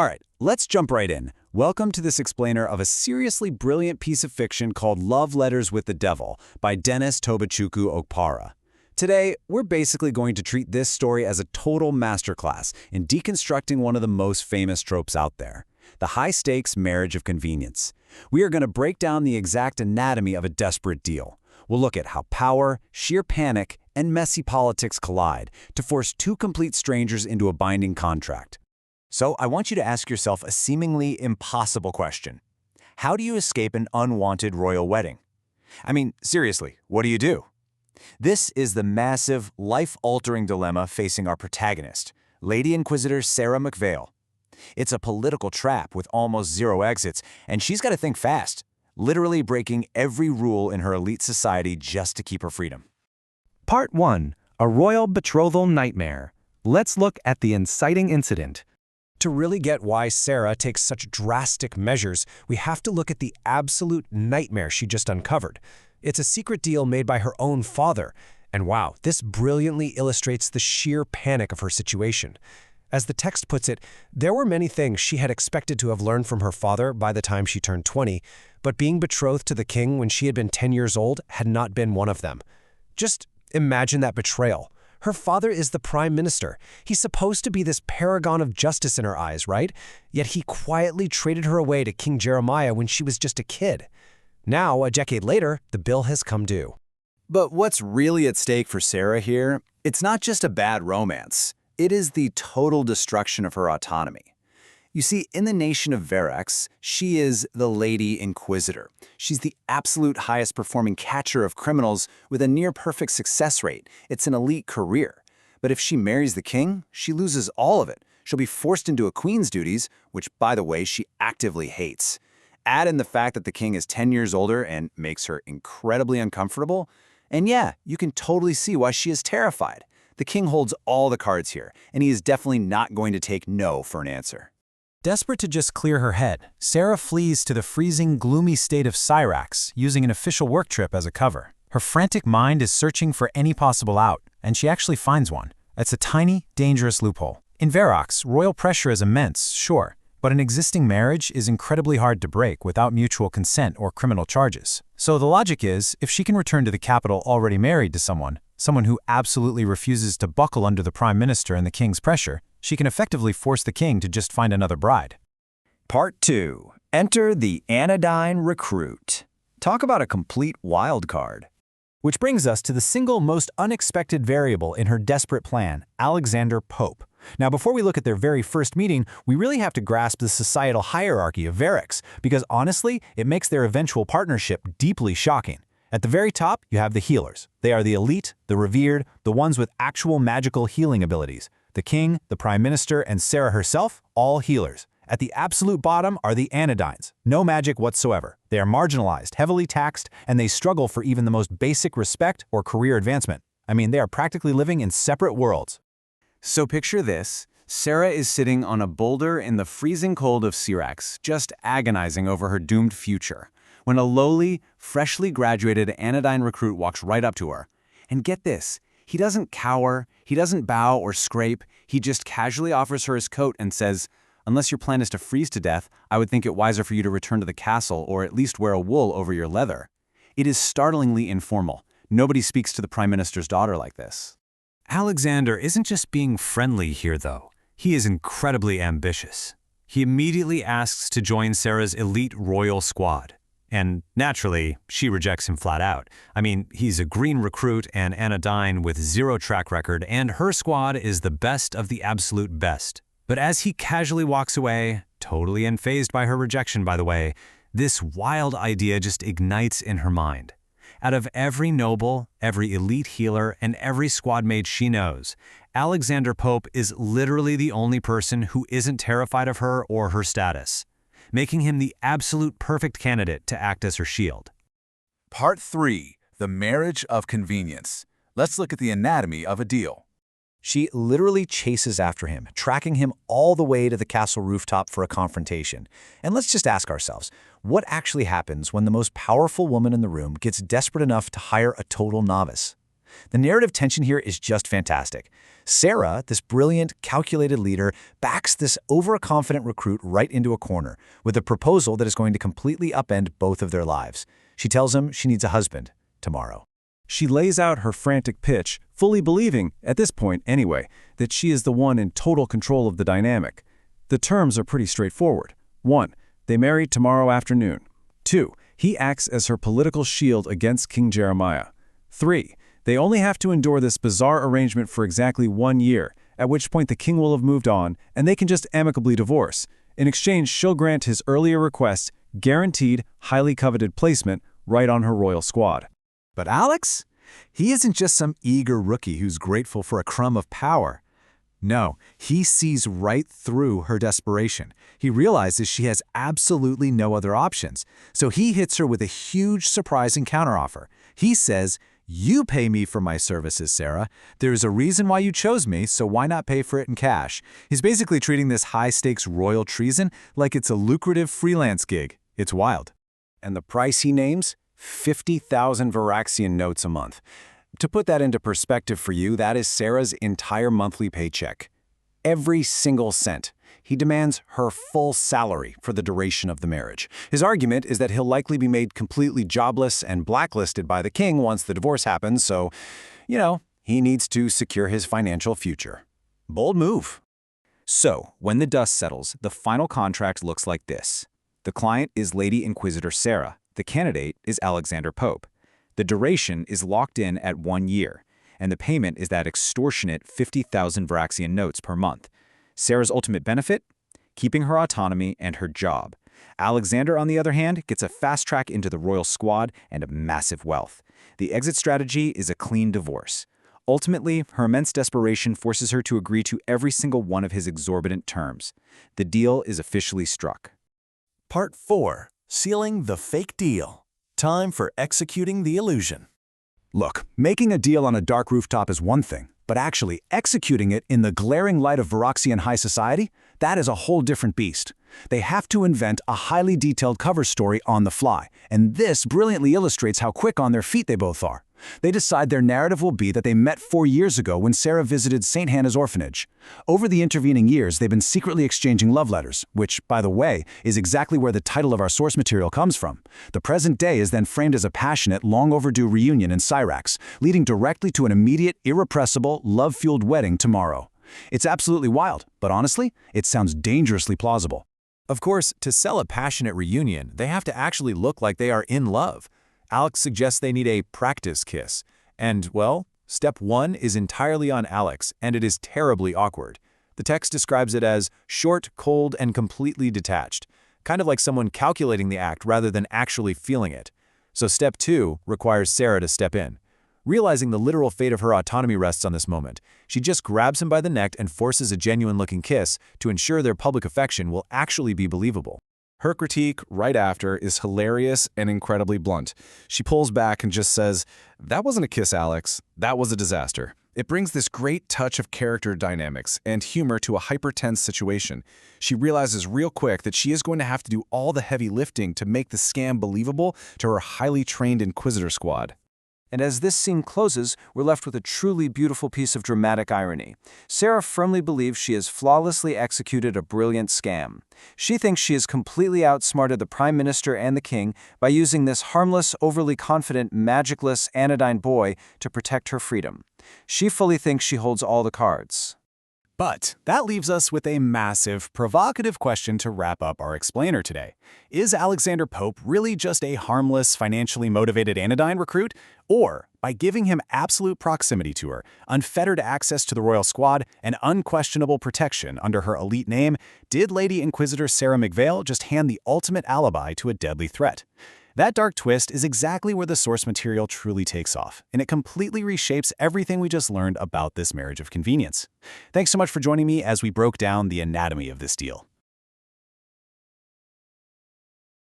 All right, let's jump right in. Welcome to this explainer of a seriously brilliant piece of fiction called Love Letters with the Devil by Dennis Tobachukwu Okpara. Today, we're basically going to treat this story as a total masterclass in deconstructing one of the most famous tropes out there, the high-stakes marriage of convenience. We are going to break down the exact anatomy of a desperate deal. We'll look at how power, sheer panic, and messy politics collide to force two complete strangers into a binding contract. So I want you to ask yourself a seemingly impossible question. How do you escape an unwanted royal wedding? I mean, seriously, what do you do? This is the massive, life-altering dilemma facing our protagonist, Lady Inquisitor Sarah McVale. It's a political trap with almost zero exits, and she's got to think fast, literally breaking every rule in her elite society just to keep her freedom. Part 1. A Royal Betrothal Nightmare. Let's look at the inciting incident. To really get why Sarah takes such drastic measures, we have to look at the absolute nightmare she just uncovered. It's a secret deal made by her own father, and wow, this brilliantly illustrates the sheer panic of her situation. As the text puts it, there were many things she had expected to have learned from her father by the time she turned 20, but being betrothed to the king when she had been 10 years old had not been one of them. Just imagine that betrayal. Her father is the prime minister. He's supposed to be this paragon of justice in her eyes, right? Yet he quietly traded her away to King Jeremiah when she was just a kid. Now, a decade later, the bill has come due. But what's really at stake for Sarah here? It's not just a bad romance. It is the total destruction of her autonomy. You see, in the nation of Verax, she is the Lady Inquisitor. She's the absolute highest performing catcher of criminals with a near-perfect success rate. It's an elite career. But if she marries the king, she loses all of it. She'll be forced into a queen's duties, which, by the way, she actively hates. Add in the fact that the king is 10 years older and makes her incredibly uncomfortable, and yeah, you can totally see why she is terrified. The king holds all the cards here, and he is definitely not going to take no for an answer. Desperate to just clear her head, Sarah flees to the freezing, gloomy state of Syrax, using an official work trip as a cover. Her frantic mind is searching for any possible out, and she actually finds one. It's a tiny, dangerous loophole. In Verax, royal pressure is immense, sure, but an existing marriage is incredibly hard to break without mutual consent or criminal charges. So the logic is, if she can return to the capital already married to someone who absolutely refuses to buckle under the prime minister and the king's pressure, she can effectively force the king to just find another bride. Part 2. Enter the Anodyne Recruit. Talk about a complete wild card. Which brings us to the single most unexpected variable in her desperate plan, Alexander Pope. Now, before we look at their very first meeting, we really have to grasp the societal hierarchy of Verax, because honestly, it makes their eventual partnership deeply shocking. At the very top, you have the healers. They are the elite, the revered, the ones with actual magical healing abilities. The king, the prime minister, and Sarah herself, all healers. At the absolute bottom are the anodynes. No magic whatsoever. They are marginalized, heavily taxed, and they struggle for even the most basic respect or career advancement. I mean, they are practically living in separate worlds. So picture this. Sarah is sitting on a boulder in the freezing cold of Syrax, just agonizing over her doomed future, when a lowly, freshly graduated anodyne recruit walks right up to her. And get this, he doesn't cower, he doesn't bow or scrape, he just casually offers her his coat and says, "Unless your plan is to freeze to death, I would think it wiser for you to return to the castle or at least wear a wool over your leather." It is startlingly informal. Nobody speaks to the prime minister's daughter like this. Alexander isn't just being friendly here, though. He is incredibly ambitious. He immediately asks to join Sarah's elite royal squad. And naturally, she rejects him flat out. I mean, he's a green recruit and anodyne with zero track record, and her squad is the best of the absolute best. But as he casually walks away, totally unfazed by her rejection, by the way, this wild idea just ignites in her mind. Out of every noble, every elite healer, and every squad mate she knows, Alexander Pope is literally the only person who isn't terrified of her or her status, making him the absolute perfect candidate to act as her shield. Part 3. The Marriage of Convenience. Let's look at the anatomy of a deal. She literally chases after him, tracking him all the way to the castle rooftop for a confrontation. And let's just ask ourselves, what actually happens when the most powerful woman in the room gets desperate enough to hire a total novice? The narrative tension here is just fantastic. Sarah, this brilliant, calculated leader, backs this overconfident recruit right into a corner with a proposal that is going to completely upend both of their lives. She tells him she needs a husband tomorrow. She lays out her frantic pitch, fully believing, at this point anyway, that she is the one in total control of the dynamic. The terms are pretty straightforward. 1. They marry tomorrow afternoon. 2. He acts as her political shield against King Jeremiah. 3. They only have to endure this bizarre arrangement for exactly 1 year, at which point the king will have moved on, and they can just amicably divorce. In exchange, she'll grant his earlier request, guaranteed, highly coveted placement, right on her royal squad. But Alex? He isn't just some eager rookie who's grateful for a crumb of power. No, he sees right through her desperation. He realizes she has absolutely no other options. So he hits her with a huge, surprising counteroffer. He says, "You pay me for my services, Sarah. There's a reason why you chose me, so why not pay for it in cash?" He's basically treating this high-stakes royal treason like it's a lucrative freelance gig. It's wild. And the price he names? 50,000 Varaxian notes a month. To put that into perspective for you, that is Sarah's entire monthly paycheck. Every single cent. He demands her full salary for the duration of the marriage. His argument is that he'll likely be made completely jobless and blacklisted by the king once the divorce happens, so, he needs to secure his financial future. Bold move. So, when the dust settles, the final contract looks like this. The client is Lady Inquisitor Sarah. The candidate is Alexander Pope. The duration is locked in at 1 year, and the payment is that extortionate 50,000 Varaxian notes per month. Sarah's ultimate benefit? Keeping her autonomy and her job. Alexander, on the other hand, gets a fast track into the royal squad and a massive wealth. The exit strategy is a clean divorce. Ultimately, her immense desperation forces her to agree to every single one of his exorbitant terms. The deal is officially struck. Part 4. Sealing the fake deal. Time for executing the illusion. Look, making a deal on a dark rooftop is one thing, but actually executing it in the glaring light of Varaxian high society, that is a whole different beast. They have to invent a highly detailed cover story on the fly, and this brilliantly illustrates how quick on their feet they both are. They decide their narrative will be that they met 4 years ago when Sarah visited St. Hannah's orphanage. Over the intervening years, they've been secretly exchanging love letters, which, by the way, is exactly where the title of our source material comes from. The present day is then framed as a passionate, long-overdue reunion in Syrax, leading directly to an immediate, irrepressible, love-fueled wedding tomorrow. It's absolutely wild, but honestly, it sounds dangerously plausible. Of course, to sell a passionate reunion, they have to actually look like they are in love. Alex suggests they need a practice kiss. And, well, step 1 is entirely on Alex, and it is terribly awkward. The text describes it as short, cold, and completely detached, kind of like someone calculating the act rather than actually feeling it. So step 2 requires Sarah to step in. Realizing the literal fate of her autonomy rests on this moment, she just grabs him by the neck and forces a genuine-looking kiss to ensure their public affection will actually be believable. Her critique right after is hilarious and incredibly blunt. She pulls back and just says, "That wasn't a kiss, Alex. That was a disaster." It brings this great touch of character dynamics and humor to a hyper-tense situation. She realizes real quick that she is going to have to do all the heavy lifting to make the scam believable to her highly trained Inquisitor squad. And as this scene closes, we're left with a truly beautiful piece of dramatic irony. Sarah firmly believes she has flawlessly executed a brilliant scam. She thinks she has completely outsmarted the Prime Minister and the King by using this harmless, overly confident, magicless, anodyne boy to protect her freedom. She fully thinks she holds all the cards. But that leaves us with a massive, provocative question to wrap up our explainer today. Is Alexander Pope really just a harmless, financially motivated anodyne recruit? Or, by giving him absolute proximity to her, unfettered access to the royal squad, and unquestionable protection under her elite name, did Lady Inquisitor Sarah McVale just hand the ultimate alibi to a deadly threat? That dark twist is exactly where the source material truly takes off, and it completely reshapes everything we just learned about this marriage of convenience. Thanks so much for joining me as we broke down the anatomy of this deal.